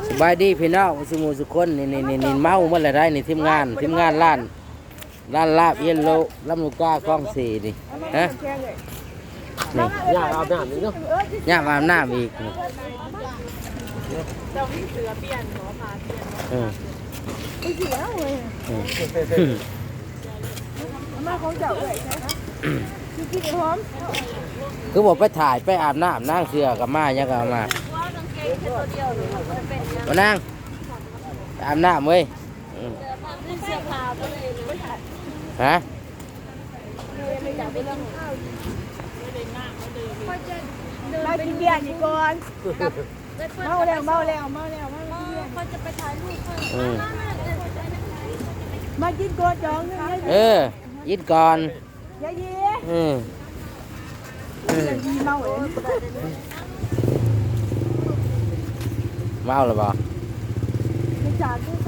สบายดีพี่น้องสุมูสุคนนี่เมาเมื่อไรได้นี่ทีมงานร้านลาบเย็นโลลำลูกกาคลองสี่นี่ฮะนี่ย่าอาบน้ำอีกเนาะย่าอาบน้ำอีกเรามีเสือเปลี่ยนหมอมาเปลี่ยนไม่เสียเลยมาของเจ้าเลยใช่ไหมกินหอมคือบอกไปถ่ายไปอาบน้ำนั่งเสือกับมายังกับมามานั่งอาบน้ำเว้ยฮะมากินเบียร์นี่ก่อนเมาแล้วเขาจะไปถ่ายรูปมากินก่อนจองยิดก่อนยายยีเมาหรือเปล่า